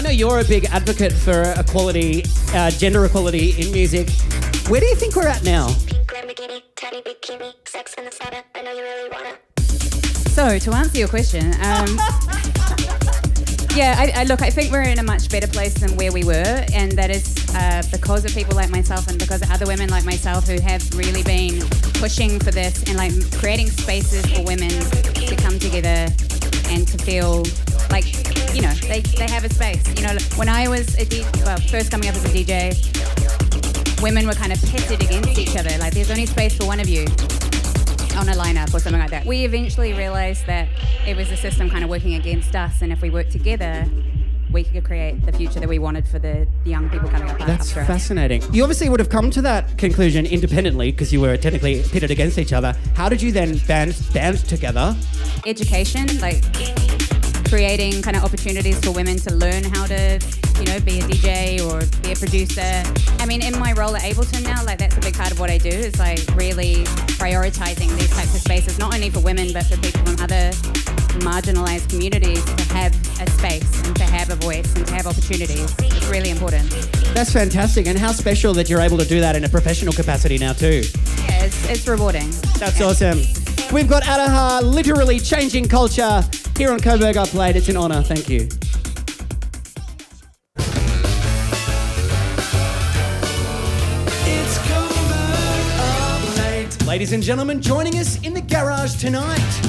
know you're a big advocate for equality, gender equality in music. Where do you think we're at now? So, to answer your question, I think we're in a much better place than where we were, and that is because of people like myself and because of other women like myself who have really been pushing for this and like creating spaces for women to come together and to feel like, you know, they have a space. You know, when I was first coming up as a DJ, women were kind of pitted against each other. Like, there's only space for one of you on a lineup or something like that. We eventually realised that it was the system kind of working against us, and if we worked together, we could create the future that we wanted for the young people coming up after us. That's fascinating. You obviously would have come to that conclusion independently because you were technically pitted against each other. How did you then band together? Education, like creating kind of opportunities for women to learn how to, you know, be a DJ or be a producer. I mean, in my role at Ableton now, like that's a big part of what I do is like really prioritizing these types of spaces, not only for women, but for people from other marginalized communities to have a space and to have a voice and to have opportunities. It's really important. That's fantastic. And how special that you're able to do that in a professional capacity now too. Yeah, it's rewarding. That's awesome. We've got Aroha literally changing culture here on Coburg Up Late. It's an honour. Thank you. It's Coburg Up Late. Ladies and gentlemen, joining us in the garage tonight.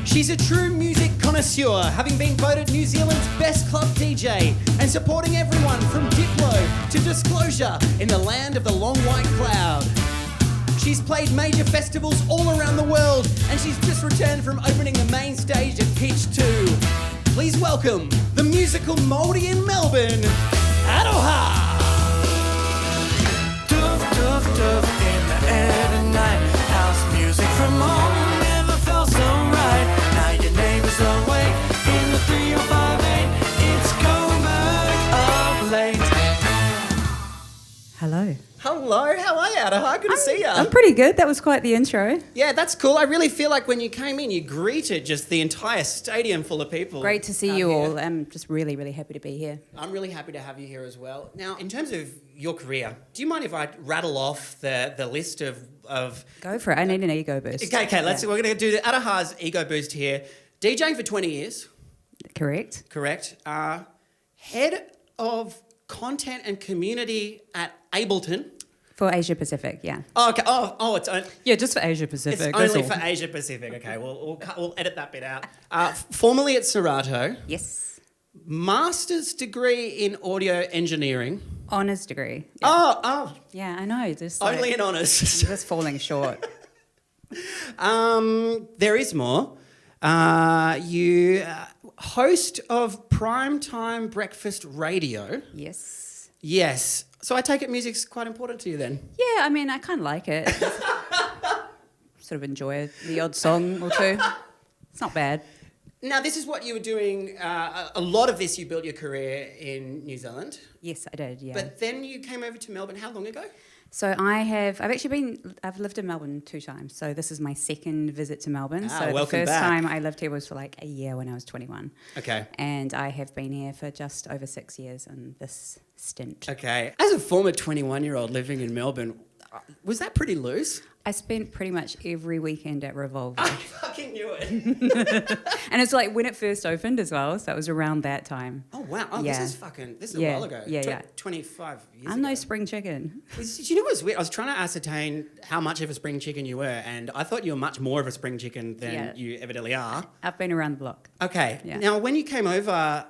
She's a true music connoisseur, having been voted New Zealand's best club DJ and supporting everyone from Diplo to Disclosure in the land of the long white cloud. She's played major festivals all around the world, and she's just returned from opening the main stage at Pitch 2. Please welcome the musical Mouldy in Melbourne, Aroha! Doof, doof, doof in the air tonight. House music from home never felt so right. Now your neighbors awake in the 3058. It's Coburg Up Late. Hello. Hello, how are you, Aroha? Good to see you. I'm pretty good. That was quite the intro. Yeah, that's cool. I really feel like when you came in, you greeted just the entire stadium full of people. Great to see you all. I'm just really, really happy to be here. I'm really happy to have you here as well. Now, in terms of your career, do you mind if I rattle off the list of... Go for it. I need an ego boost. Okay, we're going to do the Aroha's ego boost here. DJing for 20 years. Correct. Head of content and community at Ableton. For Asia Pacific, yeah. Oh, okay. It's Yeah, just for Asia Pacific. It's only for Asia Pacific. Okay, we'll edit that bit out. Formerly at SOWETO. Yes. Master's degree in audio engineering. Honours degree. Yeah. Oh. Yeah, I know. Just Only an honours. Just falling short. There is more. You host of Primetime Breakfast Radio. Yes. Yes. So I take it music's quite important to you then? Yeah, I mean, I kind of like it. Sort of enjoy the odd song or two. It's not bad. Now, this is what you were doing. A lot of this, you built your career in New Zealand. Yes, I did, yeah. But then you came over to Melbourne. How long ago? So I've lived in Melbourne 2 times. So this is my second visit to Melbourne. So the first time I lived here was for like a year when I was 21. Okay. And I have been here for just over 6 years in this stint. Okay. As a former 21-year-old living in Melbourne, was that pretty loose? I spent pretty much every weekend at Revolver. I fucking knew it. And it's like when it first opened as well, so it was around that time. Oh, wow. Oh, yeah. This is a while ago. Yeah. 25 years ago. I'm no spring chicken. Do you know what's weird? I was trying to ascertain how much of a spring chicken you were, and I thought you were much more of a spring chicken than you evidently are. I've been around the block. Okay. Yeah. Now, when you came over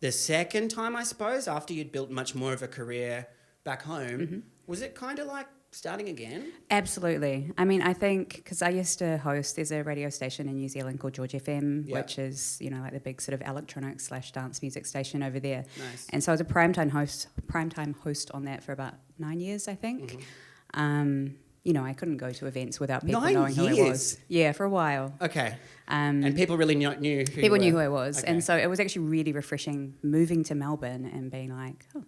the second time, I suppose, after you'd built much more of a career back home, was it kind of like starting again? Absolutely. I mean, I think, because I used to host, there's a radio station in New Zealand called George FM, which is, you know, like the big sort of electronic/dance music station over there. Nice. And so I was a primetime host on that for about 9 years, I think. You know, I couldn't go to events without people knowing who I was. Yeah, for a while. Okay. And people really knew who you were? People knew who I was. Okay. And so it was actually really refreshing moving to Melbourne and being like, oh,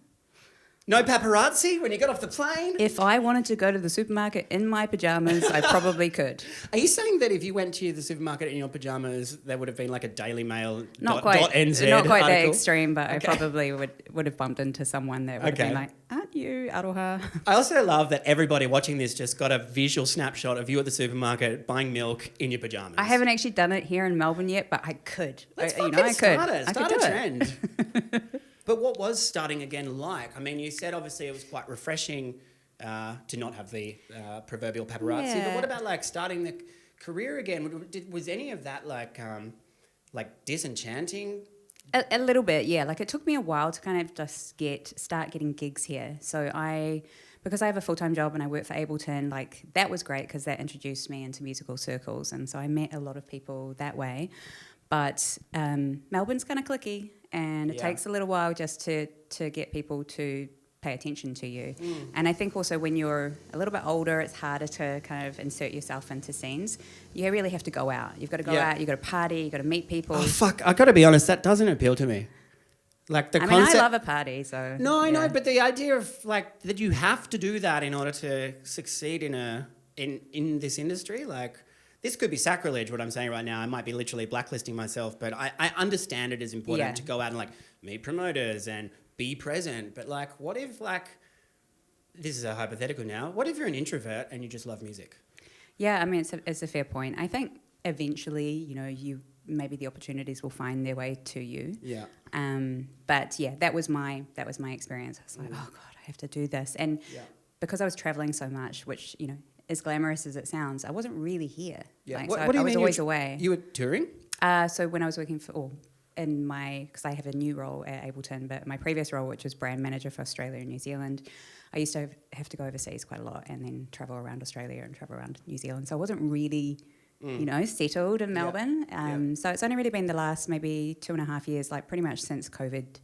No paparazzi when you got off the plane? If I wanted to go to the supermarket in my pajamas, I probably could. Are you saying that if you went to the supermarket in your pajamas, there would have been like a Daily Mail Not quite .nz that article? extreme, but I probably would have bumped into someone that would have been like, aren't you Aroha? I also love that everybody watching this just got a visual snapshot of you at the supermarket buying milk in your pajamas. I haven't actually done it here in Melbourne yet, but I could. Let's I fucking could. start it. I could Start do a it. trend. But what was starting again like? I mean, you said obviously it was quite refreshing to not have the proverbial paparazzi. Yeah. But what about like starting the career again? Was any of that like disenchanting? A little bit, yeah. Like it took me a while to kind of just start getting gigs here. So because I have a full-time job and I work for Ableton, like that was great because that introduced me into musical circles, and so I met a lot of people that way. But Melbourne's kind of cliquey, and it takes a little while just to get people to pay attention to you. And I think also when you're a little bit older, it's harder to kind of insert yourself into scenes. You really have to go out. You've got to go out, you've got to party, you've got to meet people. Oh, fuck. I got to be honest, that doesn't appeal to me. Like the concept... I love a party, so... No, I know, but the idea of like that you have to do that in order to succeed in this industry, like... This could be sacrilege, what I'm saying right now. I might be literally blacklisting myself, but I understand it is important to go out and like meet promoters and be present. But like, what if like, this is a hypothetical now, what if you're an introvert and you just love music? Yeah, I mean, it's a fair point. I think eventually, you know, maybe the opportunities will find their way to you. Yeah. But yeah, that was my experience. I was like, oh God, I have to do this. And because I was traveling so much, which, you know, as glamorous as it sounds, I wasn't really here. Yeah. Like, What so do you I was mean always away. You were touring? So when I was working because I have a new role at Ableton, but my previous role, which was brand manager for Australia and New Zealand, I used to have to go overseas quite a lot and then travel around Australia and travel around New Zealand. So I wasn't really, you know, settled in Melbourne. So it's only really been the last maybe 2.5 years, like pretty much since COVID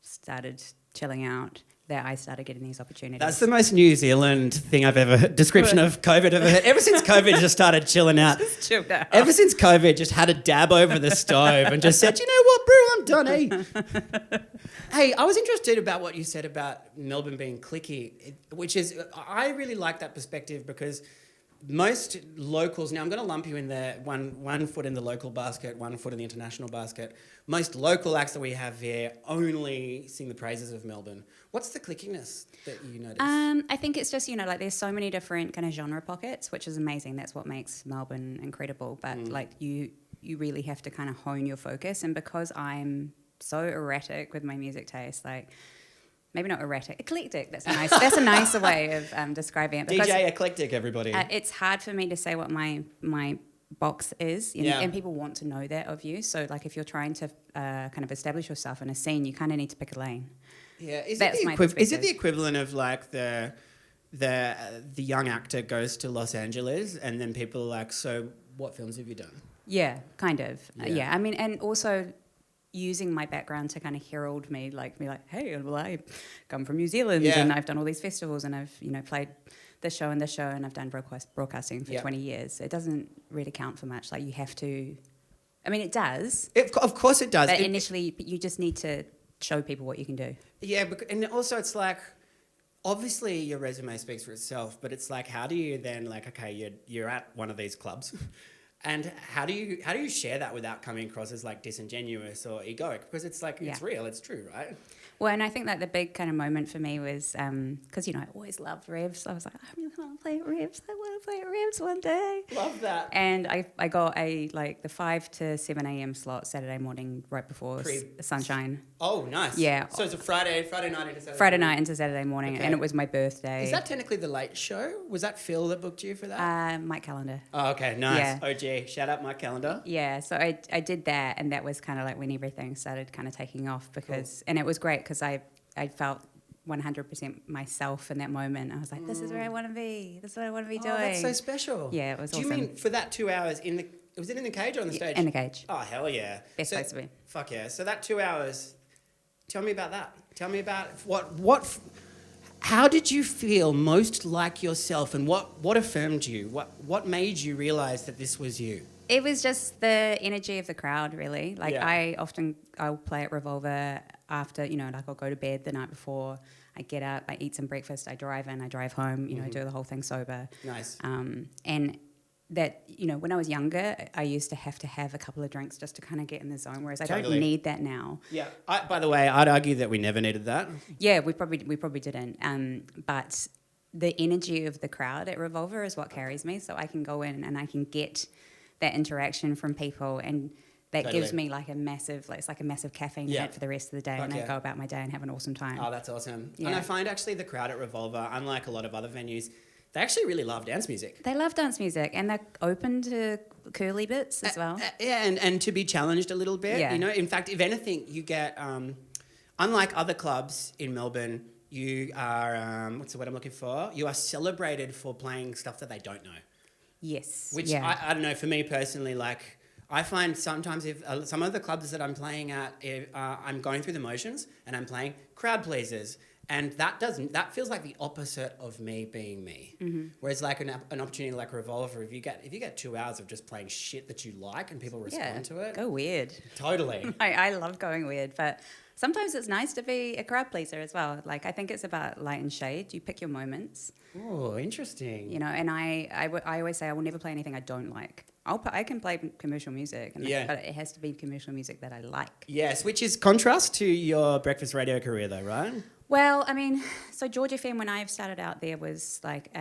started chilling out, that I started getting these opportunities. That's the most New Zealand thing I've ever heard, description of COVID I've ever heard. Ever since COVID just started chilling out. Just chilled out. Ever since COVID just had a dab over the stove and just said, you know what, bro, I'm done, eh? Hey, I was interested about what you said about Melbourne being cliquey, which is, I really like that perspective because most locals, now I'm going to lump you in there, one foot in the local basket, 1 foot in the international basket. Most local acts that we have here only sing the praises of Melbourne. What's the clickiness that you notice? I think it's just, you know, like there's so many different kind of genre pockets, which is amazing. That's what makes Melbourne incredible. But like you really have to kind of hone your focus. And because I'm so erratic with my music taste, like... Maybe not erratic, eclectic. That's a nicer way of describing it. DJ eclectic, everybody. It's hard for me to say what my box is, you know, and people want to know that of you. So, like, if you're trying to kind of establish yourself in a scene, you kind of need to pick a lane. Yeah, is That's it the equivalent of like the young actor goes to Los Angeles and then people are like, so what films have you done? Yeah, kind of. I mean, and also using my background to kind of herald me, like be like, hey, well, I come from New Zealand and I've done all these festivals and I've, you know, played this show and I've done broadcasting for 20 years. It doesn't really count for much. Like you have to, I mean, it does. Of course it does. But initially, you just need to show people what you can do. Yeah, and also it's like, obviously your resume speaks for itself, but it's like, how do you then like, okay, you're at one of these clubs. And how do you share that without coming across as like disingenuous or egoic? Because it's like, it's real, it's true, right? Well, and I think that the big kind of moment for me was, because, you know, I always loved revs. I was like, I really want to play at revs. I want to play at revs one day. Love that. And I got the 5 to 7 a.m. slot Saturday morning right before sunshine. Oh, nice. Yeah. So it's a Friday night into Saturday Friday night into Saturday morning, and it was my birthday. Is that technically the late show? Was that Phil that booked you for that? Mike Calendar. Oh, okay, nice. Yeah. OG. Shout out Mike Calendar. Yeah, so I did that, and that was kind of like when everything started kind of taking off because, and it was great because I felt 100% myself in that moment. I was like, this is where I want to be. This is what I want to be doing. Oh, that's so special. Yeah, it was awesome. awesome. Do you mean for that 2 hours was it in the cage or on the stage? In the cage. Oh, hell yeah. Best place to be. Fuck yeah. So that 2 hours, tell me about that. Tell me about how did you feel most like yourself and what affirmed you? What made you realise that this was you? It was just the energy of the crowd, really. Like I'll play at Revolver after, you know, like I'll go to bed the night before, I get up, I eat some breakfast, I drive home, you know, do the whole thing sober. Nice. And that, you know, when I was younger, I used to have a couple of drinks just to kind of get in the zone, whereas I don't need that now. Yeah. By the way, I'd argue that we never needed that. Yeah, we probably didn't. But the energy of the crowd at Revolver is what carries me, so I can go in and I can get that interaction from people, and that gives me like it's like a massive caffeine hit for the rest of the day, and I go about my day and have an awesome time. Oh, that's awesome. Yeah. And I find actually the crowd at Revolver, unlike a lot of other venues, they actually really love dance music. They love dance music, and they're open to curly bits as well. Yeah, and to be challenged a little bit. Yeah. You know, in fact, if anything, you get, unlike other clubs in Melbourne, you are, what's the word I'm looking for? You are celebrated for playing stuff that they don't know. Yes. Which, I don't know, for me personally, like, I find sometimes if some of the clubs that I'm playing at, I'm going through the motions and I'm playing crowd pleasers. And that feels like the opposite of me being me. Mm-hmm. Whereas like an opportunity like Revolver, if you get 2 hours of just playing shit that you like and people respond to it. Go weird. Totally. I love going weird, but sometimes it's nice to be a crowd pleaser as well. Like, I think it's about light and shade. You pick your moments. Oh, interesting. You know, and I always say I will never play anything I don't like. I can play commercial music, but it has to be commercial music that I like. Yes, which is contrast to your breakfast radio career though, right? Well, I mean, so George FM, when I started out there, was like,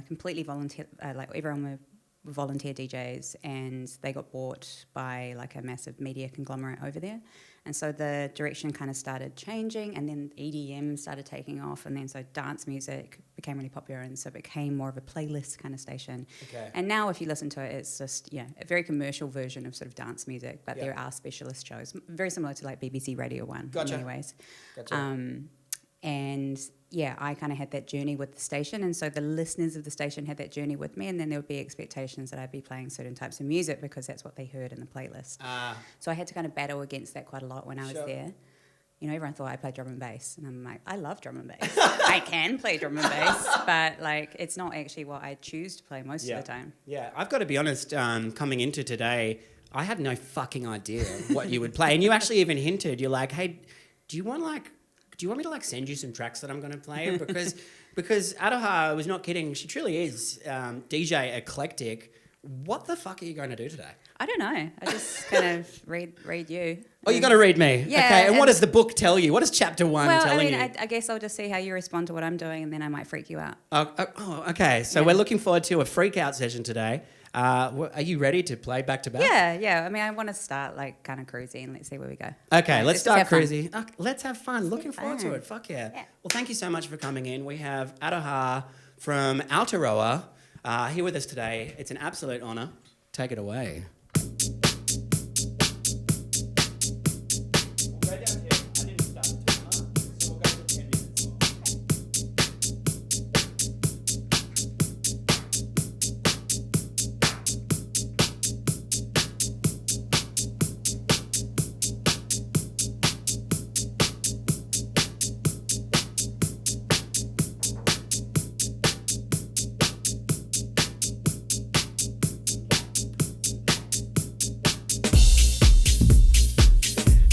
completely volunteer, like everyone were volunteer DJs, and they got bought by like a massive media conglomerate over there. And so the direction kind of started changing, and then EDM started taking off, and then so dance music became really popular, and so it became more of a playlist kind of station. Okay. And now if you listen to it, it's just, a very commercial version of sort of dance music, but there are specialist shows, very similar to like BBC Radio 1 in many ways. Gotcha. And I kind of had that journey with the station, and so the listeners of the station had that journey with me, and then there would be expectations that I'd be playing certain types of music because that's what they heard in the playlist. So I had to kind of battle against that quite a lot when I was there. You know, everyone thought I played drum and bass, and I'm like, I love drum and bass. I can play drum and bass, but like, it's not actually what I choose to play most of the time. Yeah, I've got to be honest, coming into today, I had no fucking idea what you would play, and you actually even hinted, you're like, hey, do you want me to like send you some tracks that I'm going to play? Because Aroha, I was not kidding, she truly is DJ eclectic. What the fuck are you going to do today? I don't know. I just kind of read you. Oh, you're going to read me? Yeah. Okay, and what does the book tell you? What is chapter 1 telling you? I guess I'll just see how you respond to what I'm doing, and then I might freak you out. Oh, okay. So we're looking forward to a freak out session today. Are you ready to play back to back? Yeah. I mean, I want to start like kind of cruisy, and let's see where we go. Okay, let's start cruisy. Let's have fun. Looking forward to it. Fuck yeah. Well, thank you so much for coming in. We have Aroha from Aotearoa here with us today. It's an absolute honour. Take it away.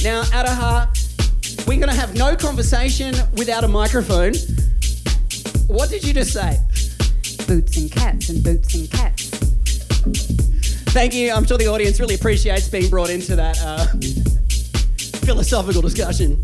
Now, Aroha, we're going to have no conversation without a microphone. What did you just say? Boots and cats and boots and cats. Thank you. I'm sure the audience really appreciates being brought into that philosophical discussion.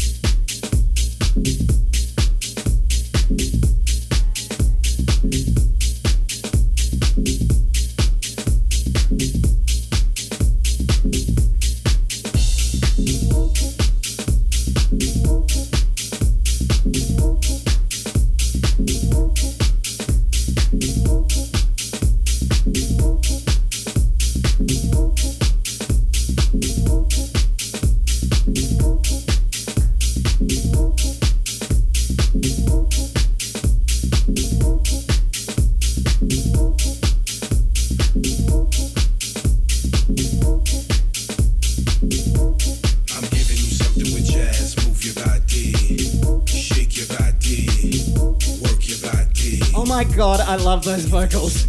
God, I love those vocals.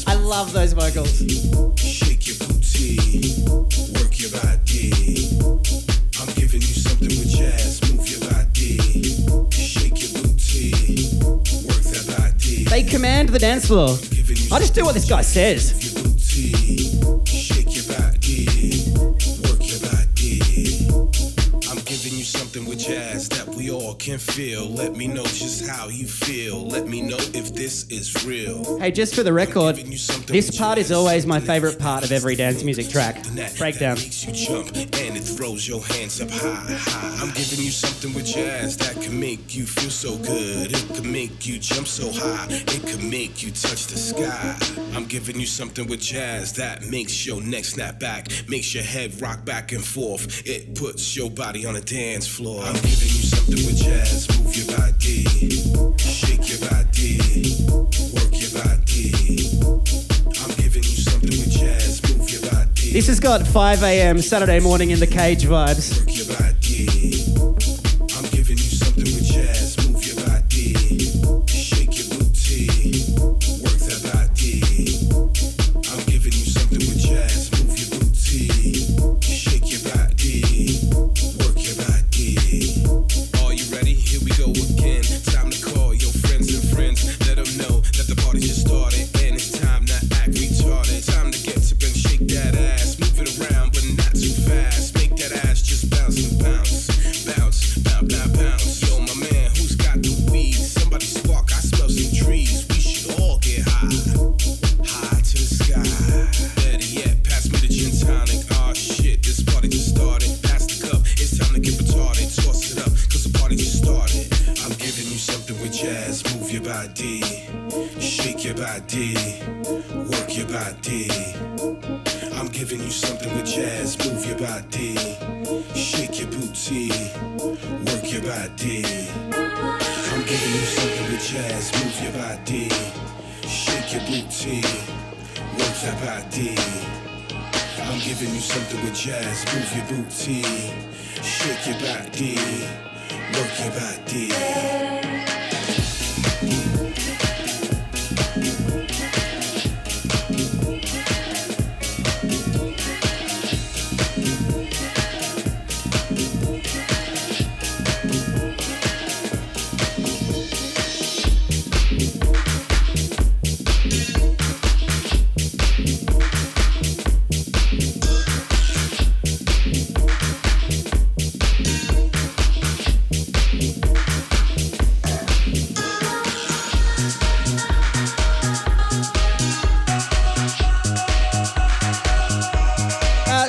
I love those vocals. Shake your booty, work your body. I'm giving you something command the dance floor. I just do what this guy says. Shake your body, work your body. I'm giving you something with jazz that we all can feel. Let me know just how you feel. Let me know if this is real. Hey, just for the record, this part is always my favourite part of every dance music track. Breakdown. That makes you jump and it throws your hands up high, high. I'm giving you something with jazz that can make you feel so good. It can make you jump so high. It can make you touch the sky. I'm giving you something with jazz that makes your neck snap back, makes your head rock back and forth. It puts your body on a dance floor. I'm giving you something with jazz. Move your body, shake your body, work your body. I'm giving you something with jazz. Move your body. This has got 5 a.m. Saturday morning in the cage vibes. Work your body. I'm giving you something with jazz. Move your body, shake your booty, work that body. I'm giving you something with jazz. Move your booty, shake your body, work your body. Are you ready? Here we go again. Time to call your friends and friends. Let them know that the party just started and it's time to act retarded. Time to get up and shake that ass. Move it around, but not too fast. Make that ass just bounce and bounce. Bounce, bounce, bounce, bounce. Yo, my man, who's got the weed? Somebody spark, I smell some trees. We should all get high. High to the sky. Better yet, pass me the gin tonic. Aw, shit, this party just started. Pass the cup, it's time to get retarded. Toss it up, cause the party just started. I'm giving you something with jazz. Move your body, shake your body, work your body. I'm giving you something with jazz. Move your body, shake your booty, work your body. I'm giving you something with jazz. Move your body, shake your booty, work that body. I'm giving you something with jazz. Move your booty, shake your body, work your body.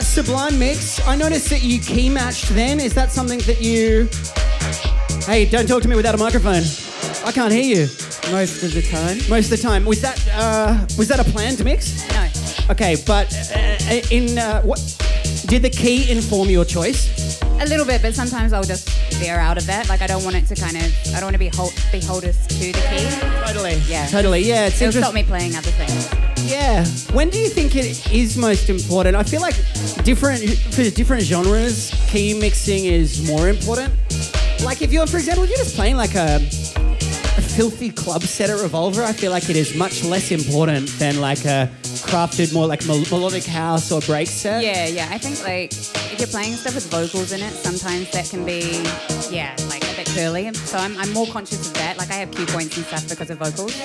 Sublime mix. I noticed that you key matched then. Is that something that you... Hey, don't talk to me without a microphone. I can't hear you. Most of the time. Most of the time. Was that a planned mix? No. Okay, but what did the key inform your choice? A little bit, but sometimes I'll just veer out of that. Like I don't want it to I don't want to be beholders to the key. Totally. Yeah. Totally. Yeah. It's It'll stop me playing other things. Yeah. When do you think it is most important? I feel like for different genres, key mixing is more important. Like if you're, for example, if you're just playing like a filthy club set at Revolver, I feel like it is much less important than like a crafted more like melodic house or break set. Yeah. I think like if you're playing stuff with vocals in it, sometimes that can be, like a bit curly. So I'm more conscious of that. Like I have cue points and stuff because of vocals.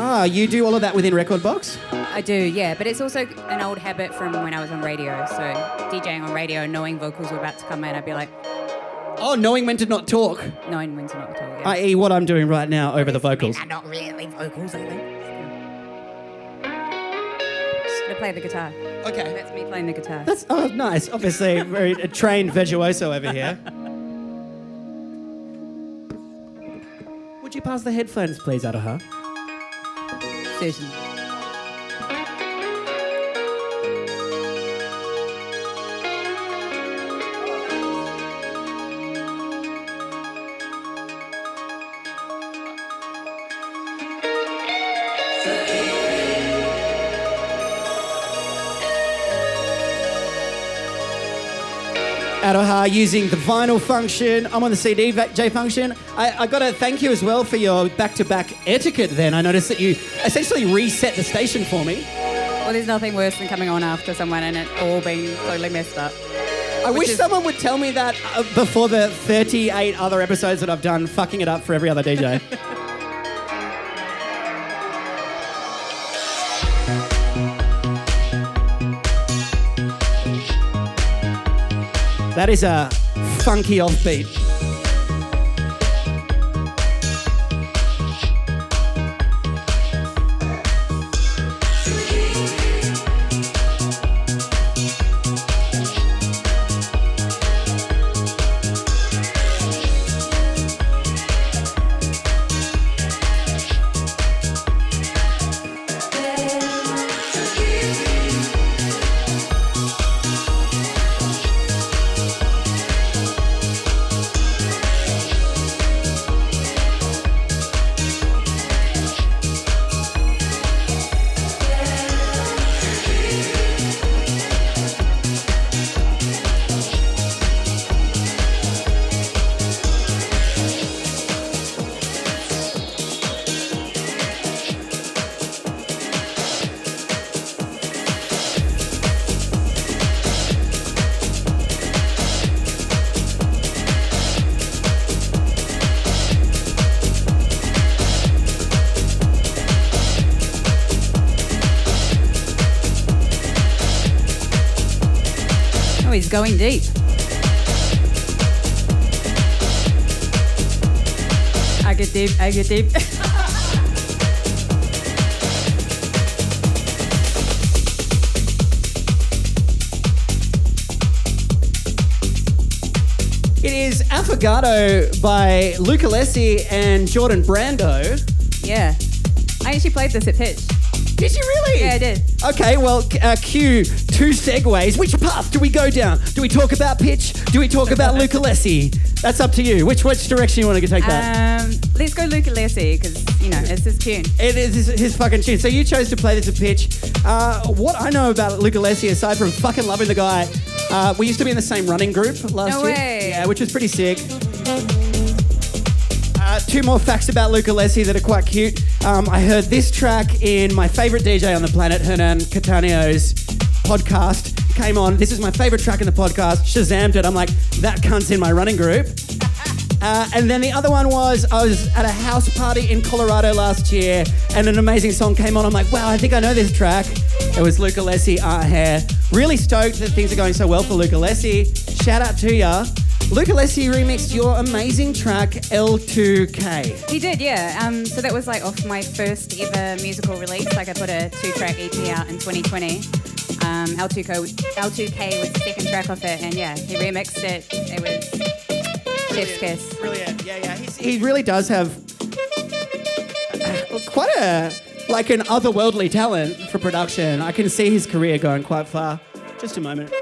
Ah, you do all of that within Record Box? I do, yeah. But it's also an old habit from when I was on radio. So DJing on radio, knowing vocals were about to come in, I'd be like... Oh, knowing when to not talk. Knowing when to not talk, yeah. I.e. what I'm doing right now over the vocals. They're not really vocals, I think. Just gonna play the guitar. Okay. That's me playing the guitar. That's, oh, nice. Obviously, very trained virtuoso over here. Would you pass the headphones, please, Aroha? Certainly. Aroha using the vinyl function. I'm on the CDJ function. I got to thank you as well for your back-to-back etiquette then. I noticed that you essentially reset the station for me. Well, there's nothing worse than coming on after someone and it all being totally messed up. I wish someone would tell me that before the 38 other episodes that I've done fucking it up for every other DJ. That is a funky offbeat. He's going deep. I get deep, I get deep. It is Affogato by Luke ALESSI and Jordan Brando. Yeah. I actually played this at Pitch. Did you really? Yeah, I did. Okay, well, cue two segues. Which path do we go down? Do we talk about Pitch? Do we talk about Luke ALESSI? That's up to you. Which direction you want to take that? Let's go Luke ALESSI because, you know, it's his tune. It is his fucking tune. So you chose to play this at Pitch. What I know about Luke ALESSI, aside from fucking loving the guy, we used to be in the same running group last year. No way. Yeah, which was pretty sick. Two more facts about Luke ALESSI that are quite cute. I heard this track in my favourite DJ on the planet, Hernan Catanio's podcast. Came on. This is my favourite track in the podcast. Shazammed it. I'm like, that cunt's in my running group. And then the other one was, I was at a house party in Colorado last year and an amazing song came on. I'm like, wow, I think I know this track. It was Luke ALESSI, Art Hair. Really stoked that things are going so well for Luke ALESSI. Shout out to ya. Luke ALESSI remixed your amazing track L2K. He did, yeah. So that was like off my first ever musical release. Like I put a 2-track EP out in 2020. L2K was the second track off it, and yeah, he remixed it. It was chef's kiss. Brilliant. Yeah. He really does have quite an otherworldly talent for production. I can see his career going quite far. Just a moment.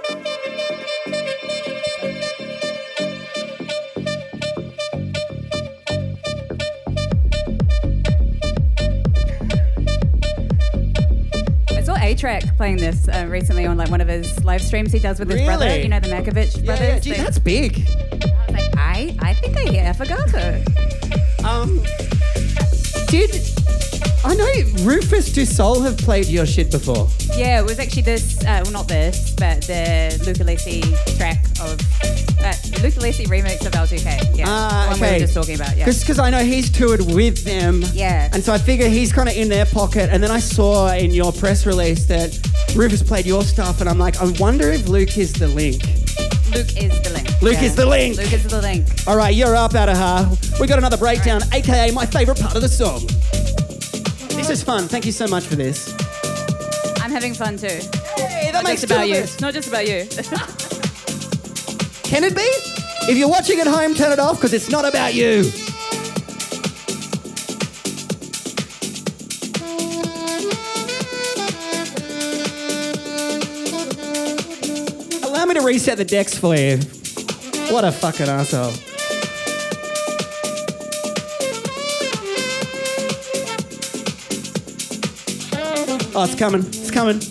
A-Track playing this recently on like one of his live streams he does with his brother, you know, the Makovich brothers. Yeah. Gee, that's big. I was like, I think I hear Affogato. I know Rufus Du Sol have played your shit before. Yeah, it was actually this, well not this, but the Luke ALESSI track of, Luke ALESSI remix of L2K. Yeah, the one we were just talking about, yeah. Because I know he's toured with them. Yeah. And so I figure he's kind of in their pocket. And then I saw in your press release that Rufus played your stuff and I'm like, I wonder if Luke is the link. Luke is the link. Luke is the link. Luke is the link. All right, you're up, Aroha. We got another breakdown, aka my favourite part of the song. This is fun. Thank you so much for this. I'm having fun too. Hey, that makes about you. It's not just about you. Can it be? If you're watching at home, turn it off because it's not about you. Allow me to reset the decks for you. What a fucking asshole. Oh, it's coming. It's coming.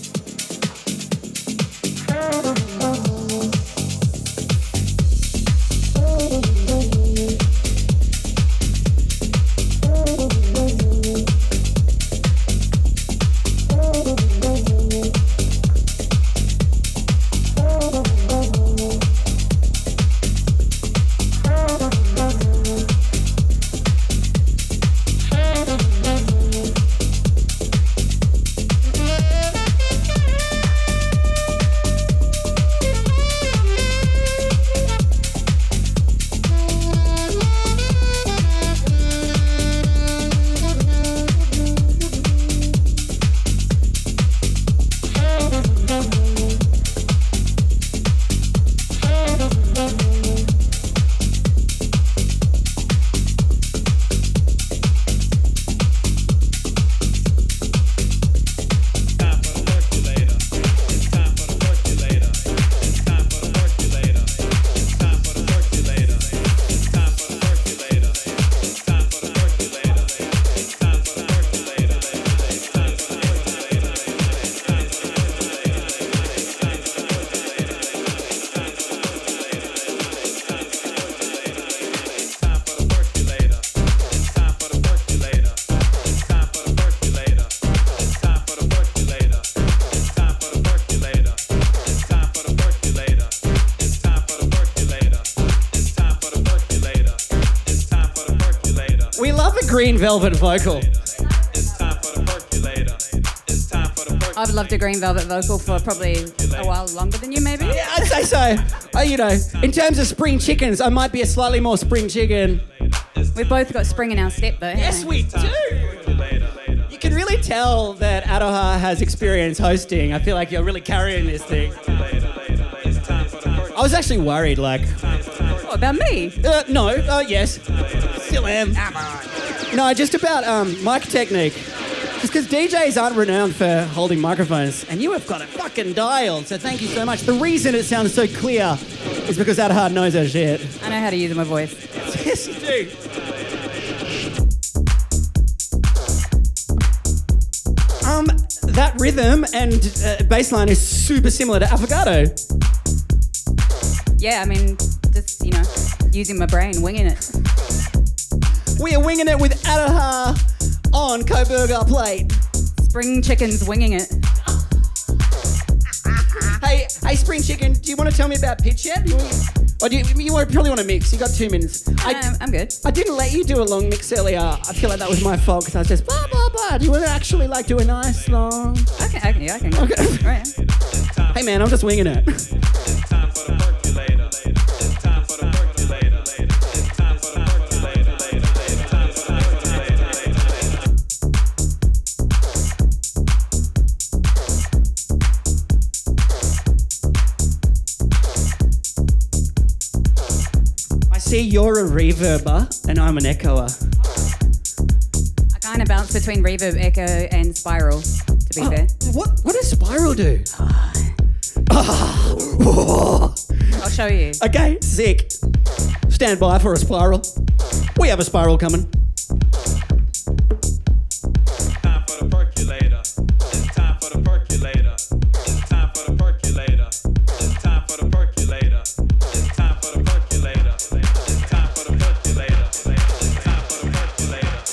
the green velvet vocal. It's time for the percolator. It's time for the percolator. I've loved a green velvet vocal for probably a while longer than you, maybe. Yeah, I'd say so. You know, in terms of spring chickens, I might be a slightly more spring chicken. We've both got spring in our step, though. Yes, we do. You can really tell that Aroha has experience hosting. I feel like you're really carrying this thing. I was actually worried, like... What, about me? No, yes. Still am. No, just about mic technique. Just because DJs aren't renowned for holding microphones, and you have got it fucking dialed, so thank you so much. The reason it sounds so clear is because Aroha knows her shit. I know how to use my voice. Yes, you do. That rhythm and bass line is super similar to Affogato. Yeah, I mean, just, you know, using my brain, winging it. We are winging it with Aroha on Coburg our plate. Spring chickens winging it. Hey, Spring Chicken, do you want to tell me about pitch yet? Or do you probably want to mix? You got 2 minutes. I'm good. I didn't let you do a long mix earlier. I feel like that was my fault because I was just blah, blah, blah. Do you want to actually like do a nice long... I can. Okay. Right. Hey man, I'm just winging it. It's time for the percolator. It's time for the percolator. It's time for the percolator. It's time for the I see you're a reverber and I'm an echoer. I kind of bounce between reverb, echo, and spiral, to be fair. What does spiral do? I'll show you. Okay, sick. Stand by for a spiral. We have a spiral coming. time for the percolator. It's time for the percolator. It's time for the percolator. It's time for the percolator. It's time for the percolator. It's time for the percolator. It's time for the percolator. It's time for the percolator.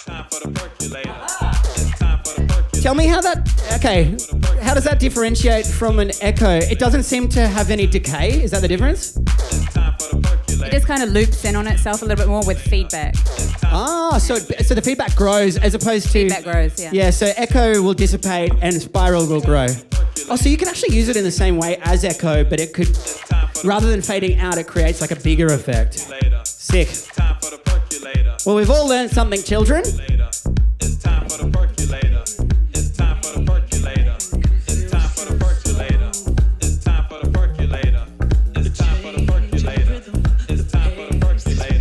Time for the percolator. It's time for the percolator. Tell me how that... Okay, how does that differentiate from an echo? It doesn't seem to have any decay. Is that the difference? It's time for the percolator. It just kind of loops in on itself a little bit more with feedback. Ah, so the feedback grows as opposed to... Feedback grows, yeah. Yeah, so echo will dissipate and spiral will grow. Oh, so you can actually use it in the same way as echo, but it could... Rather than fading out, it creates like a bigger effect. Sick. Time for the percolator. Well, we've all learned something, children. It's time for the percolator. It's time for the percolator. It's time for the percolator. It's time for the percolator. It's time for the percolator. It's time for the percolator.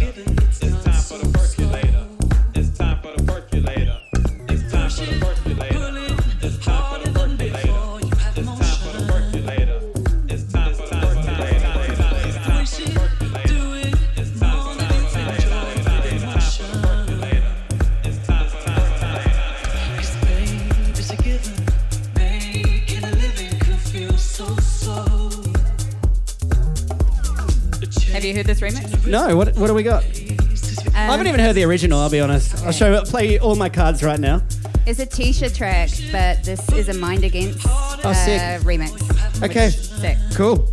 It's time for the percolator. It's time for the percolator. It's time for the percolator. It's time for the percolator. It's time for the percolator. It's time for the Have you heard this remix? No, what do we got? I haven't even heard the original, I'll be honest. I'll play all my cards right now. It's a Tisha track, but this is a Mind Against sick. remix. Okay. Sick. Cool.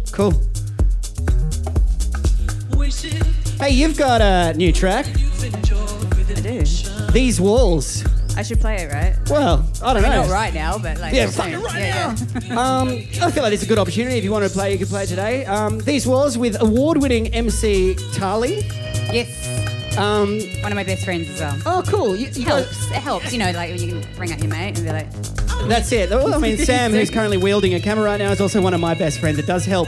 Hey, you've got a new track. I do. These Walls. I should play it, right? Well, I don't know. Not right now, but like... Yeah, soon. fucking right Yeah. I feel like it's a good opportunity. If you want to play, you can play today. These Walls with award-winning MC TALI. Yes. One of my best friends as well. Oh, cool. You guys, It helps, you know, like you can bring out your mate and be like... that's it. Well, I mean, Sam, who's currently wielding a camera right now, is also one of my best friends. It does help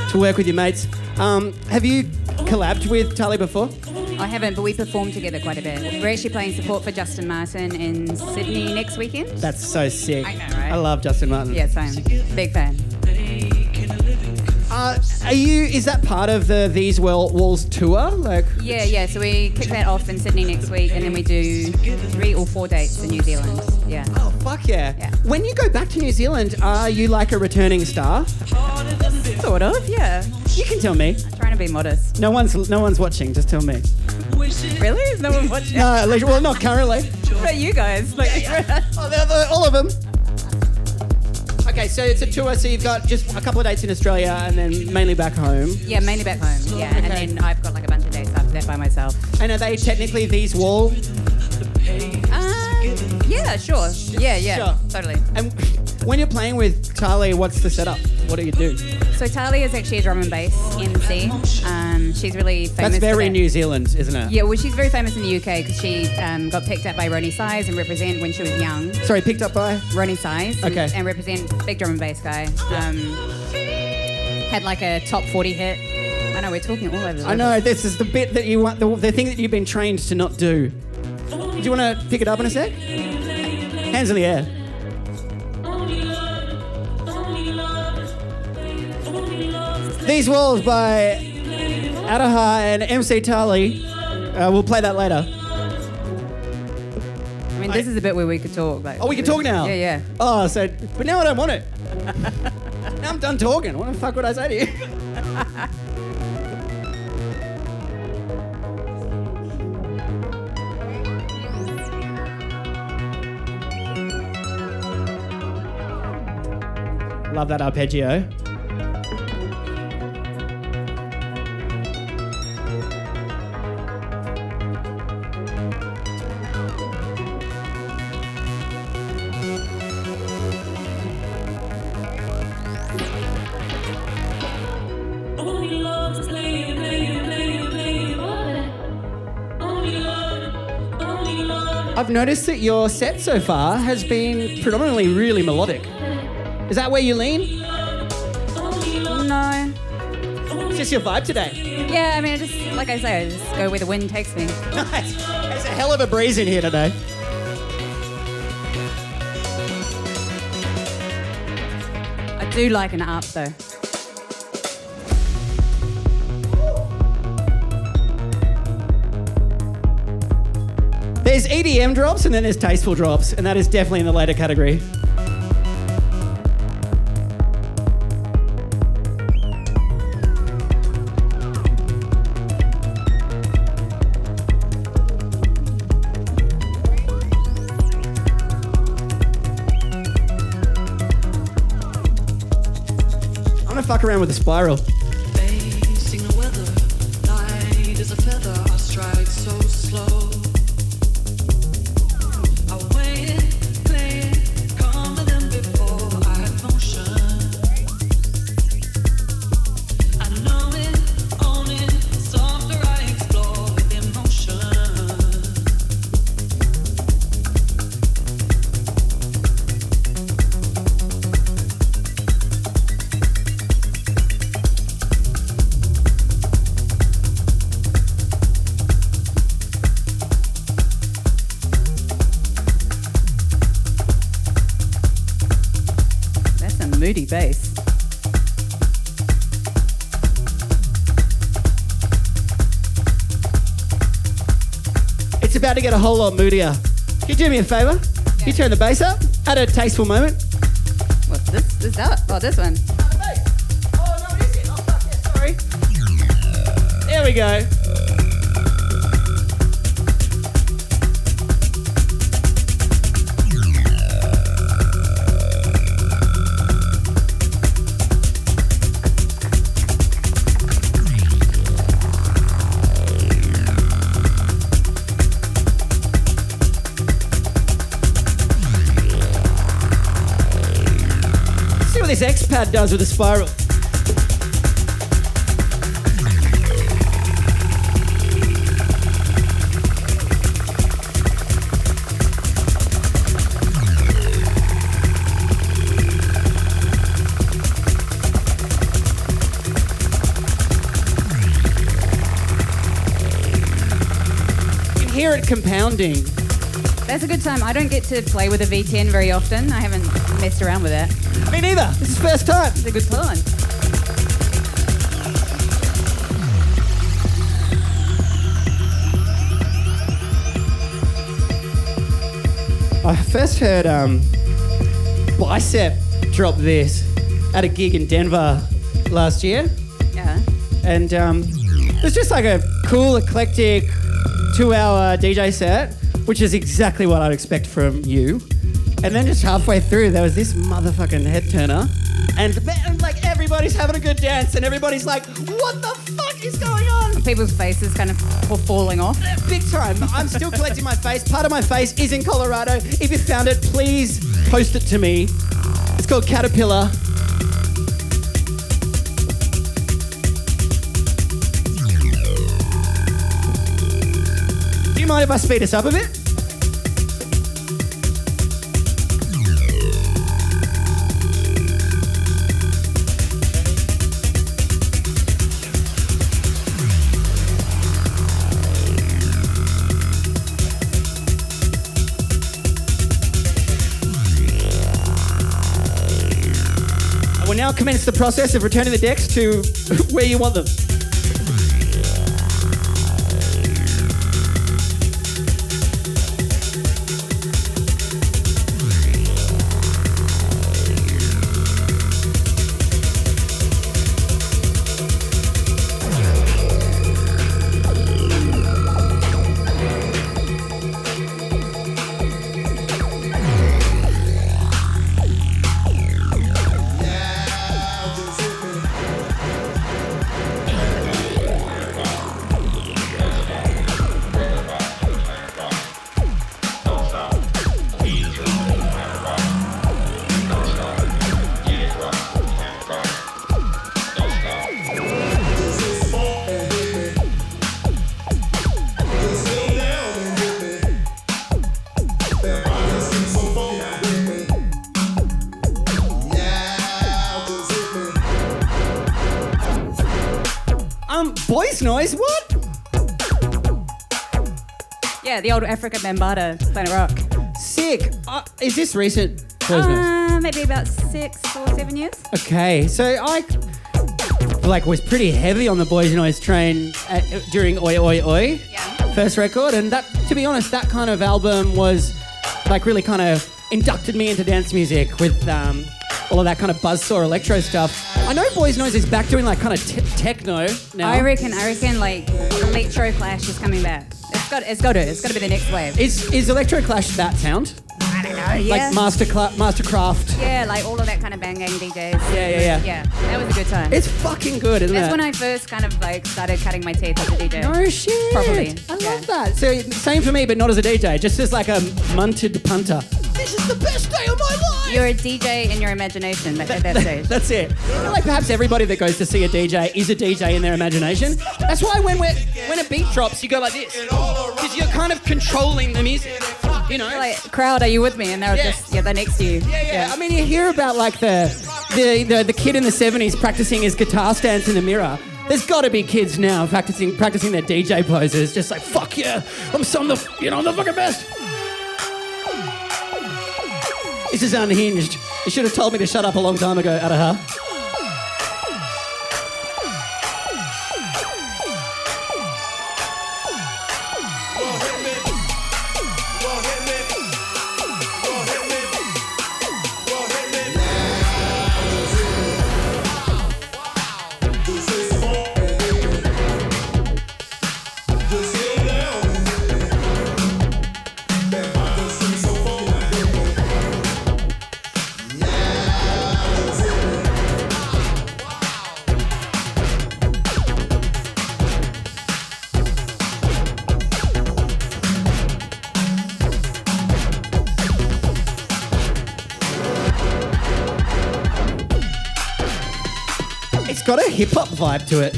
to work with your mates. Have you collabed with TALI before? I haven't, but we perform together quite a bit. We're actually playing support for Justin Martin in Sydney next weekend. That's so sick. I know, right? I love Justin Martin. Yeah, same. Big fan. Is that part of the These Walls tour? Like, Yeah. So we kick that off in Sydney next week, and then we do 3 or 4 dates in New Zealand. Yeah. oh fuck yeah. Yeah. When you go back to New Zealand, are you like a returning star? Sort of, yeah. You can tell me. I'm trying to be modest. No one's watching. Just tell me. Really? Is no one watching? No, well, not currently. What about you guys? Like, All of them. Okay, Okay, so it's a tour, so you've got just a couple of dates in Australia and then mainly back home. Yeah, mainly back home. Yeah, and then I've got like a bunch of dates after that by myself. And are they technically these walls? Yeah, sure. Yeah, Sure. totally. And when you're playing with Tali, what's the setup? What do you do? So Tali is actually a drum and bass MC. She's really famous. That's for very that. New Zealand, isn't it? Yeah, well, she's very famous in the UK because she got picked up by Ronnie Size and Represent when she was young. Sorry, picked up by? Ronnie Size. Okay. And Represent, big drum and bass guy. Had like a top 40 hit. I know, we're talking all over the I know, this is the bit that you want, the thing that you've been trained to not do. Do you want to pick it up in a sec? Hands in the air. These Walls by Aroha and MC Tali. We'll play that later. I mean, this is a bit where we could talk. Like, Oh, we can talk now? Yeah, yeah. Oh, so, but now I don't want it. Now I'm done talking. What the fuck would I say to you? Love that arpeggio. I've noticed that your set so far has been predominantly really melodic. Is that where you lean? No. It's just your vibe today. Yeah, I mean, I just, like I say, I just go where the wind takes me. Nice. There's a hell of a breeze in here today. I do like an up, though. There's EDM drops and then there's tasteful drops, and that is definitely in the later category. I'm gonna fuck around with the spiral. Facing the weather, light as a feather, I strike so slow. I wait, play it, calmer than before. I have motion. I know it, own it, softer I explore with emotion. That's a moody bass. It's about to get a whole lot moodier. Can you do me a favour? You turn the bass up at a tasteful moment. What's this? This up? Oh, this one. Oh, no, it isn't. Oh, fuck, yeah, sorry. There we go. See what this X-Pad does with the spiral. You can hear it compounding. That's a good time. I don't get to play with a V10 very often. I haven't messed around with it. Me neither. This is first time. It's a good pun. I first heard Bicep drop this at a gig in Denver last year. Yeah. And it was just like a cool, eclectic 2-hour DJ set, which is exactly what I'd expect from you. And then just halfway through, there was this motherfucking head turner. And like everybody's having a good dance and everybody's like, what the fuck is going on? People's faces kind of falling off. Big time. I'm still collecting my face. Part of my face is in Colorado. If you found it, please post it to me. It's called Caterpillar. Do you mind if I speed this up a bit? We'll now commence the process of returning the decks to where you want them. Boys Noize, what? Yeah, the old AFRIKA BAMBAATAA, Planet Rock. Sick. Is this recent? Boys Noize? Maybe about 6 or 7 years. Okay, so I was pretty heavy on the Boys Noize train during Oi Oi Oi, first record, and that, to be honest, that kind of album was like really kind of inducted me into dance music with all of that kind of buzzsaw electro stuff. I know Boys Noize is back doing like kind of techno now. I reckon like Electro Clash is coming back. It's got to be the next wave. Is Electro Clash that sound? I don't know. Yeah. Like Mastercraft. Yeah, like all of that kind of bang DJs. Yeah. Yeah, that was a good time. It's fucking good, isn't it? That's when I first kind of like started cutting my teeth as a DJ. No shit. Properly. I love that. So same for me, but not as a DJ, just as like a munted punter. This is the best day of my life. You're a DJ in your imagination at that stage. That's it. Like perhaps everybody that goes to see a DJ is a DJ in their imagination. That's why when a beat drops, you go like this, because you're kind of controlling the music. You know, like, crowd, are you with me? And they're they're next to you. Yeah. I mean, you hear about like the kid in the 70s practicing his guitar stance in the mirror. There's got to be kids now practicing their DJ poses, just like fuck yeah, I'm the fucking best. This is unhinged. You should have told me to shut up a long time ago, Aroha. It's got a hip-hop vibe to it.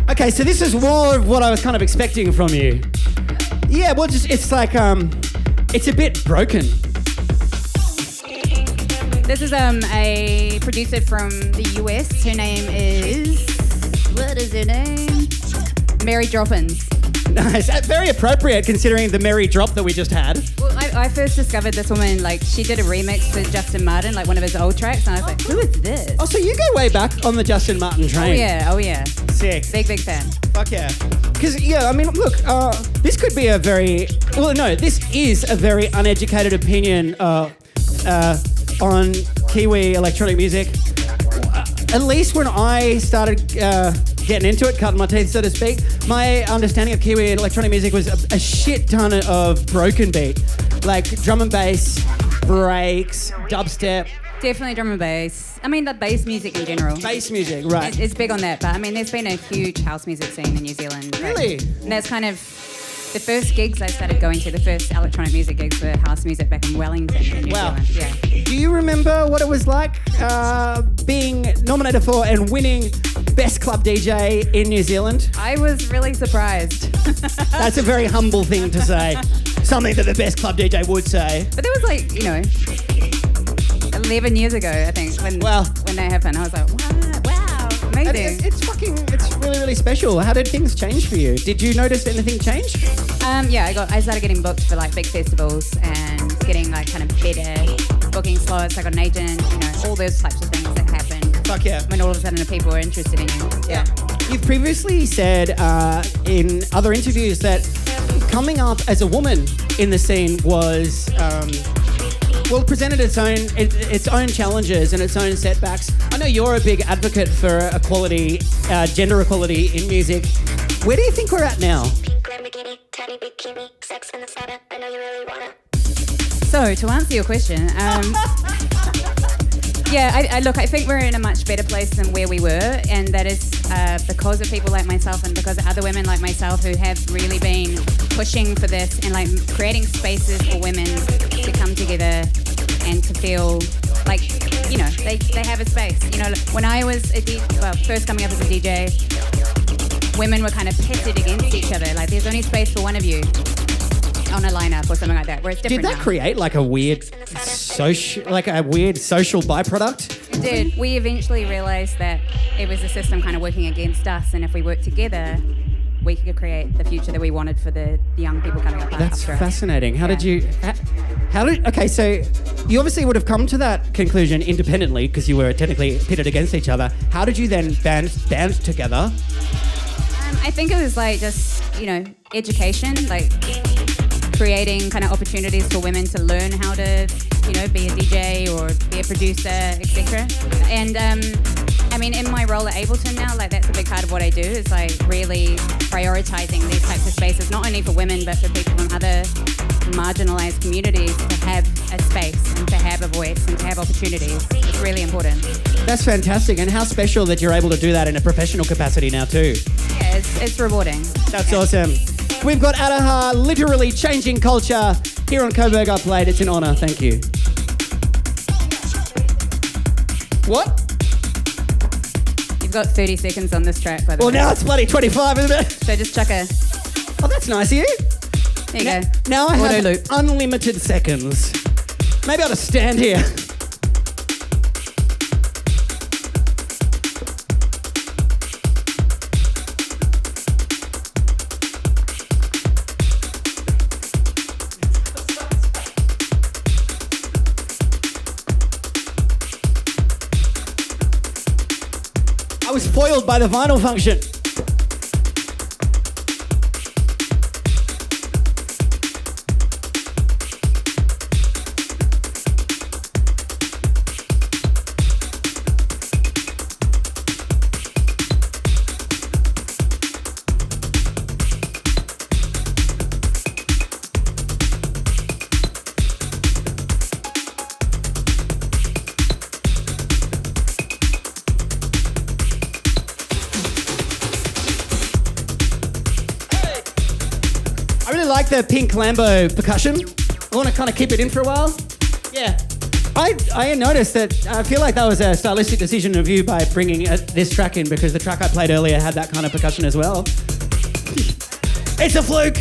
Okay, so this is more of what I was kind of expecting from you. Yeah, well, it's like, it's a bit broken. This is a producer from the US. Her name is... What is her name? Mary DROPPINZ. Nice. Very appropriate considering the merry drop that we just had. Well, I first discovered this woman, like, she did a remix for Justin Martin, like one of his old tracks, and I was like, who is this? Oh, so you go way back on the Justin Martin train. Oh yeah. Sick. Big fan. Fuck yeah. Because, yeah, I mean, look, this could be this is a very uneducated opinion on Kiwi electronic music. At least when I started getting into it, cutting my teeth, so to speak, my understanding of Kiwi electronic music was a shit ton of broken beat. Like drum and bass, breaks, dubstep. Definitely drum and bass. I mean, the bass music in general. Bass music, right. It's big on that, but I mean, there's been a huge house music scene in New Zealand. Really? And that's kind of the first gigs I started going to, the first electronic music gigs were house music back in Wellington in New Zealand. Yeah. Do you remember what it was like being nominated for and winning Best Club DJ in New Zealand? I was really surprised. That's a very humble thing to say. Something that the Best Club DJ would say. But there was 11 years ago, I think, when that happened. I was like, wow, amazing. It's really, really special. How did things change for you? Did you notice anything change? I started getting booked for big festivals and getting kind of better booking slots. I got an agent, all those types of things that happen. Fuck yeah. When all of a sudden people are interested in you. Yeah. You've previously said in other interviews that coming up as a woman in the scene was presented its own challenges and its own setbacks. I know you're a big advocate for equality, gender equality in music. Where do you think we're at now? So, to answer your question, I think we're in a much better place than where we were, and that is because of people like myself and because of other women like myself who have really been pushing for this and creating spaces for women to come together and to feel like, they have a space. When I was first coming up as a DJ, women were kind of pitted against each other. Like, there's only space for one of you on a lineup or something like that. Where it's different. Did that create a weird social byproduct? It did. We eventually realised that it was the system kind of working against us, and if we worked together, we could create the future that we wanted for the young people coming up. That's fascinating. How did you? Okay, so you obviously would have come to that conclusion independently because you were technically pitted against each other. How did you then band together? I think it was just education, creating kind of opportunities for women to learn how to, be a DJ or be a producer, etc. And in my role at Ableton now, that's a big part of what I do is really prioritizing these types of spaces, not only for women but for people from other marginalized communities to have a space and to have a voice and to have opportunities. It's really important. That's fantastic, and how special that you're able to do that in a professional capacity now too. Yeah, it's rewarding. That's awesome. We've got Aroha literally changing culture here on Coburg Up Late. It's an honour. Thank you. What? You've got 30 seconds on this track, by the way. Well, now it's bloody 25, isn't it? So just chuck a... Oh, that's nice of you. There you go. Now I have loop. unlimited seconds. Maybe I'll just stand here. I was foiled by the vinyl function. I like the pink Lambo percussion. I want to kind of keep it in for a while. Yeah. I noticed that, I feel like that was a stylistic decision of you by bringing this track in because the track I played earlier had that kind of percussion as well. It's a fluke.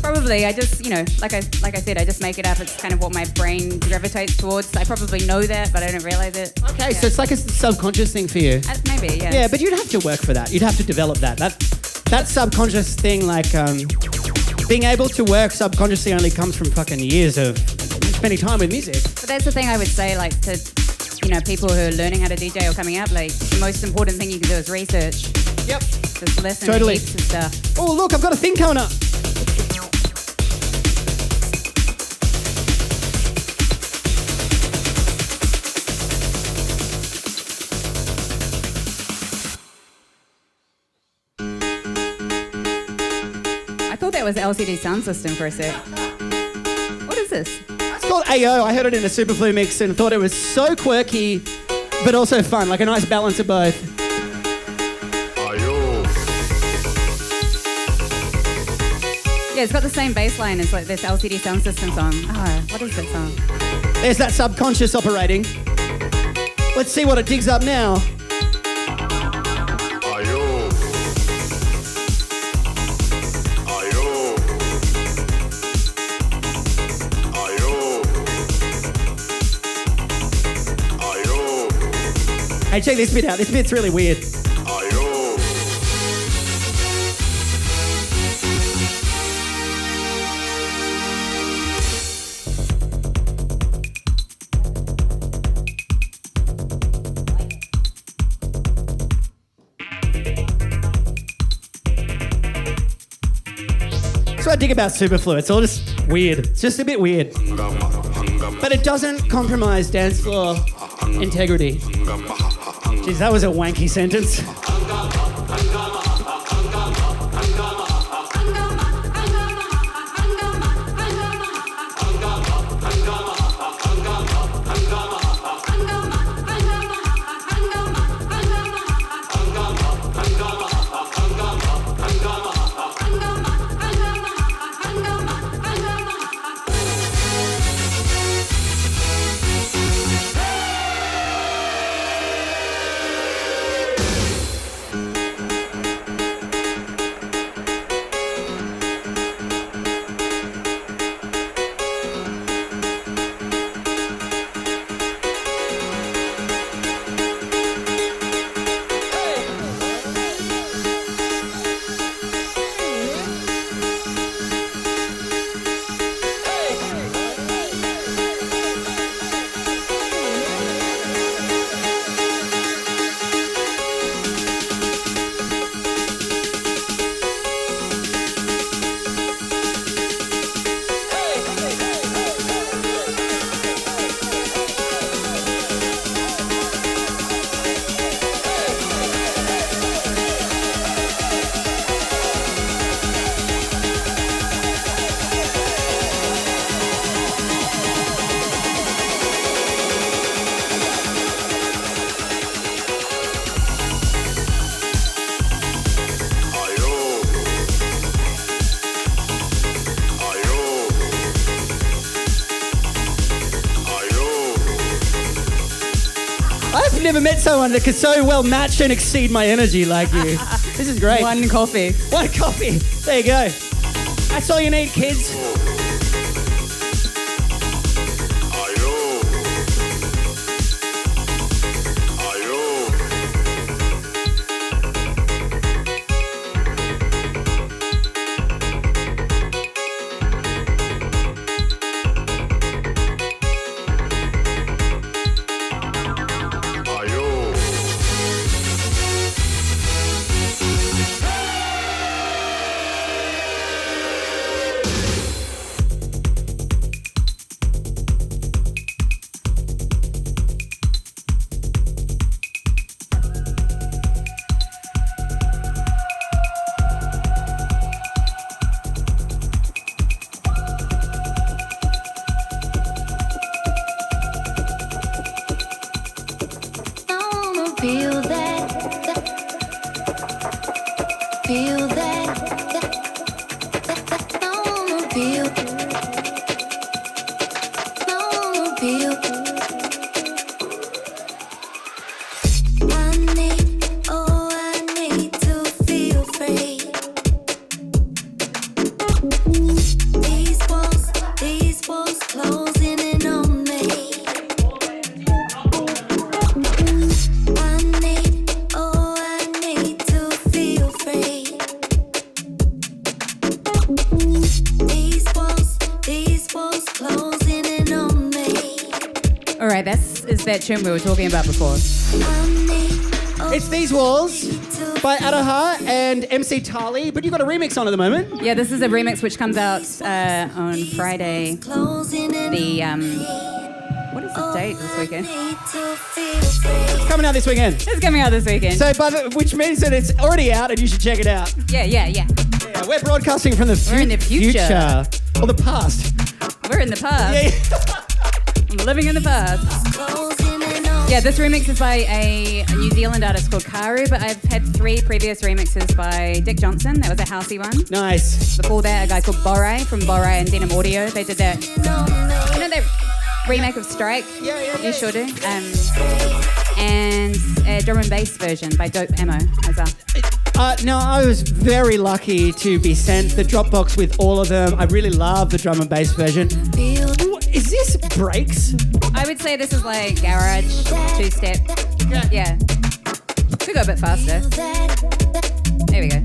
Probably. I just, like I said, I just make it up. It's kind of what my brain gravitates towards. I probably know that, but I don't realise it. Okay, so it's like a subconscious thing for you. Maybe, yeah. Yeah, but you'd have to work for that. You'd have to develop that. That subconscious thing, being able to work subconsciously only comes from fucking years of spending time with music. But that's the thing I would say, like, to, you know, people who are learning how to DJ or coming up, like, the most important thing you can do is research. Yep. Just listen Totally. to heaps of stuff. Oh, look, I've got a thing coming up. I thought that was LCD sound system for a sec. What is this? It's called AO. I heard it in a Superflu mix and thought it was so quirky, but also fun, like a nice balance of both. Yeah, it's got the same bass line as like this LCD sound system song. Oh, what is that song? There's that subconscious operating. Let's see what it digs up now. Hey, check this bit out. This bit's really weird. That's what I dig about Superflu. It's all just weird. It's just a bit weird. But it doesn't compromise dance floor integrity. Jeez, that was a wanky sentence. I've never met someone that could so well match and exceed my energy like you. This is great. One coffee. One coffee. There you go. That's all you need, kids. Feel that, feel that, I wanna feel, I need to feel free. These walls closing in on me. I need It's that tune we were talking about before. It's These Walls by Aroha and MC TALI, but you've got a remix on at the moment. Yeah, this is a remix which comes out on Friday. What is the date this weekend? It's coming out this weekend. It's coming out this weekend. So, which means that it's already out and you should check it out. Yeah. Yeah, we're broadcasting from the We're in the future. Or the past. We're in the past. Yeah. I'm living in the past. Yeah, this remix is by a New Zealand artist called Caru, but I've had 3 previous remixes by Dick Johnson. That was a housey one. Nice. Before that, a guy called Bore from Bore and Denim Audio. They did that. You know that remake of Strike? Yeah. You sure do. And a drum and bass version by Dope Ammo as well. No, I was very lucky to be sent the Dropbox with all of them. I really love the drum and bass version. Is this breaks? I would say this is like garage, 2-step. Yeah. We go a bit faster. There we go.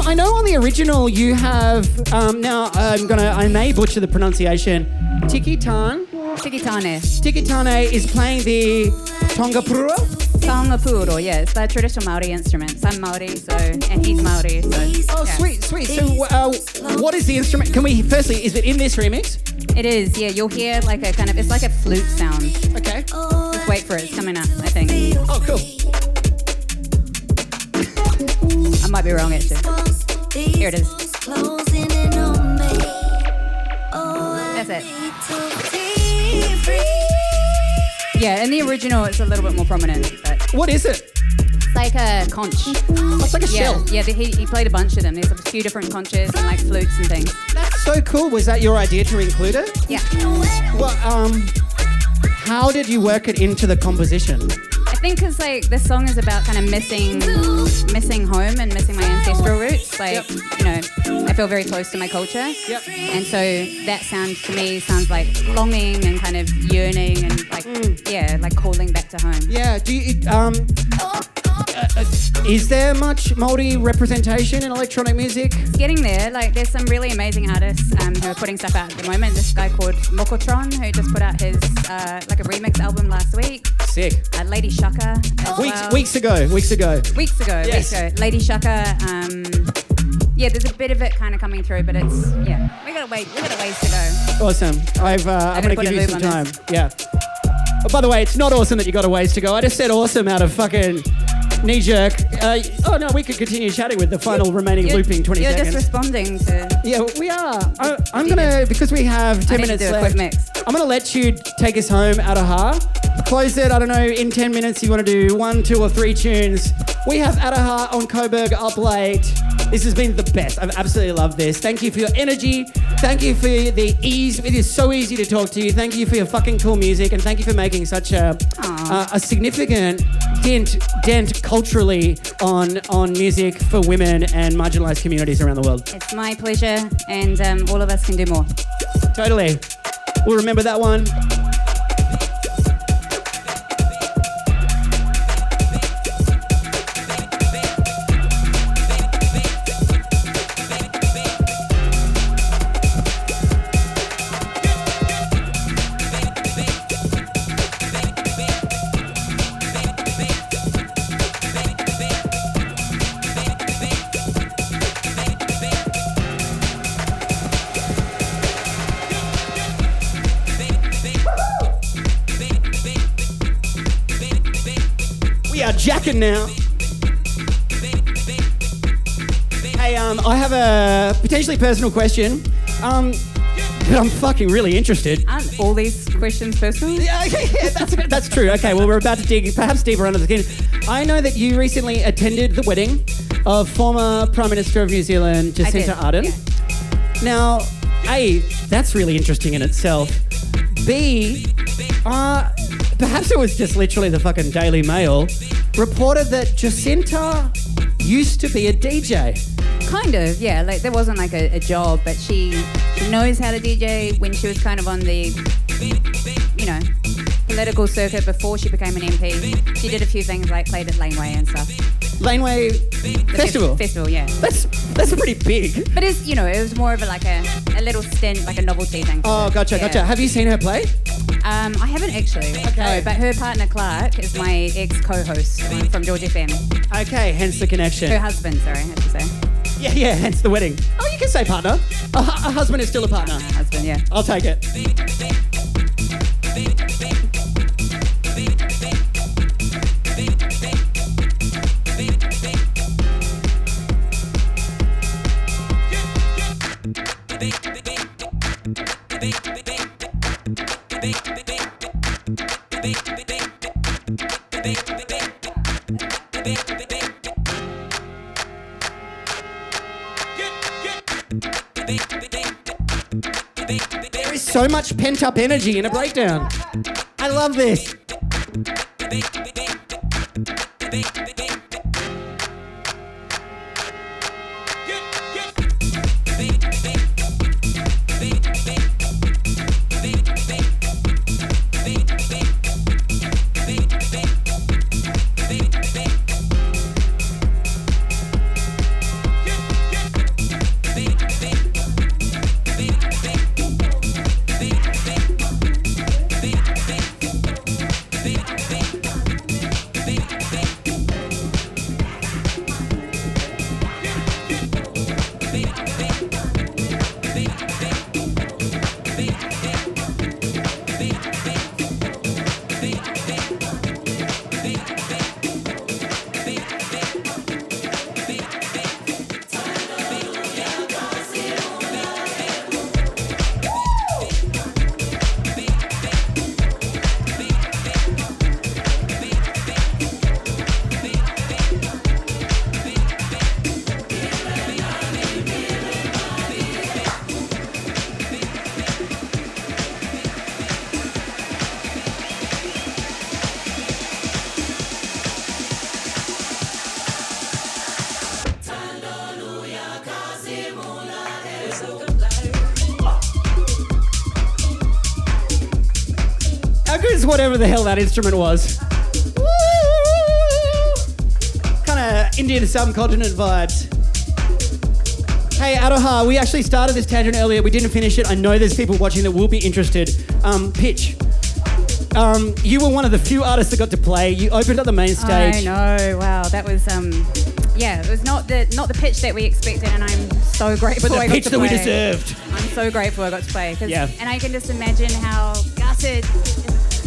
I know on the original you have, now I may butcher the pronunciation, Tikitane. Tikitane is playing the Tongapura? Tongapuro, yeah, it's the traditional Māori instrument. I'm Māori, and he's Māori, so. Oh, yeah. sweet. So, what is the instrument? Can we, firstly, is it in this remix? It is, yeah. You'll hear like a kind of, it's like a flute sound. Okay. Just wait for it, it's coming up, I think. Oh, cool. I might be wrong, actually. Here it is. That's it. Yeah, in the original, it's a little bit more prominent. But What is it? it's like a conch. Oh, it's like a shell. Yeah, he played a bunch of them. There's a few different conches and like flutes and things. That's so cool. Was that your idea to include it? Yeah. Well, how did you work it into the composition? I think because like this song is about kind of missing home and missing my ancestral roots. Like, you know, I feel very close to my culture. Yep. And so that sound to me sounds like longing and kind of yearning and like, yeah, like calling back to home. Yeah. Do you, is there much Māori representation in electronic music? It's getting there. Like, there's some really amazing artists who are putting stuff out at the moment. This guy called Mokotron, who just put out his like a remix album last week. Sick. Lady Shaka as well. Weeks ago. Yes. Lady Shaka. Yeah, there's a bit of it kind of coming through, but it's we got a ways to go. Awesome. I'm going to give you some time. Yeah. Oh, by the way, it's not awesome that you got a ways to go. I just said awesome out of fucking knee jerk. Oh no, we could continue chatting with the final remaining looping 20 you're seconds. You're just responding to. Yeah, we are. I'm gonna, because we have 10 minutes do a left. quick mix. I'm gonna let you take us home, Aroha. Close it. I don't know. In 10 minutes, you want to do 1, 2, or 3 tunes. We have Aroha on Coburg up late. This has been the best. I've absolutely loved this. Thank you for your energy. Thank you for the ease. It is so easy to talk to you. Thank you for your fucking cool music, and thank you for making such a significant dent culturally on music for women and marginalised communities around the world. It's my pleasure, and all of us can do more. Totally. We'll remember that one. Jacking now. Hey, I have a potentially personal question. But I'm fucking really interested. Aren't all these questions personal? Yeah, that's true. Okay, well, we're about to dig perhaps deeper under the skin. I know that you recently attended the wedding of former Prime Minister of New Zealand, Jacinda Ardern. Yeah. Now, A, that's really interesting in itself. B, perhaps it was just literally the fucking Daily Mail reported that Jacinta used to be a DJ. Kind of, yeah. Like there wasn't like a job, but she knows how to DJ when she was kind of on the, you know, political circuit before she became an MP. She did a few things like played at Laneway and stuff. Laneway Festival? Festival, yeah. That's pretty big. But it's, you know, it was more of a little stint, like a novelty thing. Oh, gotcha. Have you seen her play? I haven't actually. Okay. No, but her partner Clarke is my ex-co-host from George FM. Okay, hence the connection. Her husband, sorry, I have to say. Yeah, hence the wedding. Oh, you can say partner. A husband is still a partner. Husband, yeah. I'll take it. There is so much pent-up energy in a breakdown. I love this. How good is whatever the hell that instrument was? Kind of Indian subcontinent vibes. Hey, Aroha, we actually started this tangent earlier. We didn't finish it. I know there's people watching that will be interested. Pitch. You were one of the few artists that got to play. You opened up the main stage. I know, wow, that was, it was not the pitch that we expected, and I'm so grateful But I the got pitch to that we play. deserved. I'm so grateful I got to play. Yeah. And I can just imagine how gutted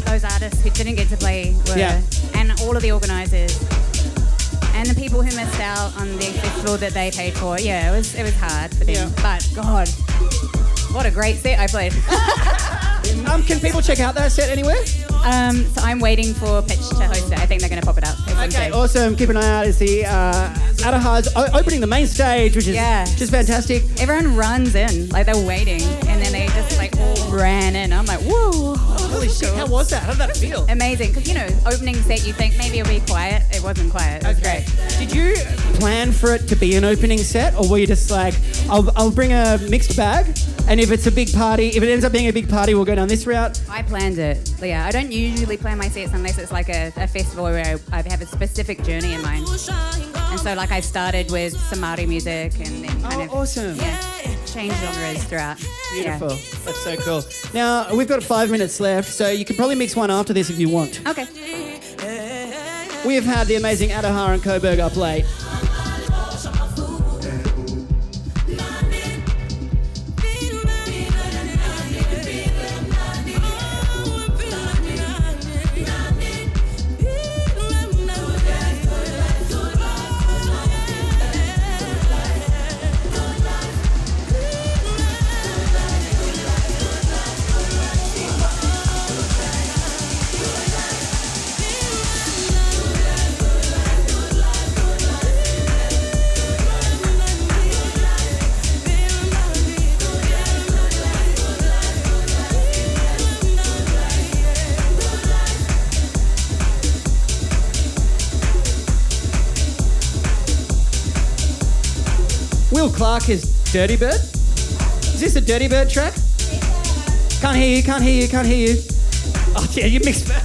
those artists who didn't get to play were, Yeah. and all of the organisers, and the people who missed out on the festival that they paid for. Yeah, it was hard for them. Yeah. But God, what a great set I played. Can people check out that set anywhere? So I'm waiting for Pitch to host it. I think they're going to pop it up. at some Okay, stage. awesome. Keep an eye out. It's the Aroha's opening the main stage, which is just fantastic. Everyone runs in, like they're waiting, and then they just like all ran in. I'm like, whoa. Holy shit, how was that? How did that feel? Amazing, because opening set you think maybe it'll be quiet. It wasn't quiet. It was great. Did you plan for it to be an opening set, or were you just like, I'll bring a mixed bag, and if it's a big party, if it ends up being a big party, we'll go down this route? I planned it. Yeah, I don't usually plan my sets unless it's like a festival where I have a specific journey in mind. And so like I started with some Māori music and then kind of awesome. change genres throughout. Beautiful. That's so cool. Now, we've got 5 minutes left, so you can probably mix one after this if you want. Okay. We have had the amazing Aroha and Coburg up late. Clarke is Dirty Bird? Is this a Dirty Bird track? Can't hear you. Oh, yeah, you mixed that.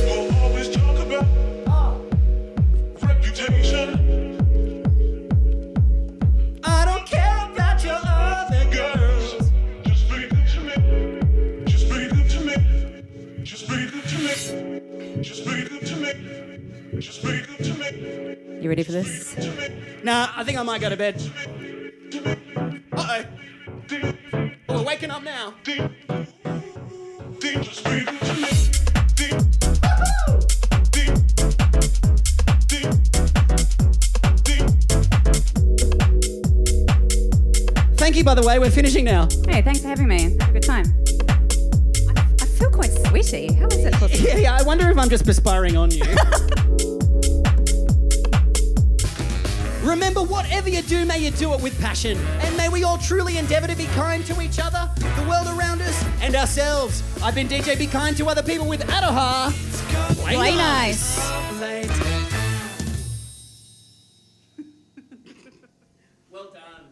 We'll always talk about reputation. I don't care about your other girls. Just be good to me. Just be good to me. Just be good to me. Just be good to me. Just be good to me. You ready for this? Nah, I think I might go to bed. Uh-oh. Oh, we're waking up now. Just be good to me. Thank you, by the way. We're finishing now. Hey, thanks for having me. Have a good time. I feel quite sweaty. How is it possible? Yeah, I wonder if I'm just perspiring on you. Remember, whatever you do, may you do it with passion. And may we all truly endeavour to be kind to each other, the world around us, and ourselves. I've been DJ Be Kind to Other People with Aroha. Play nice. Well done.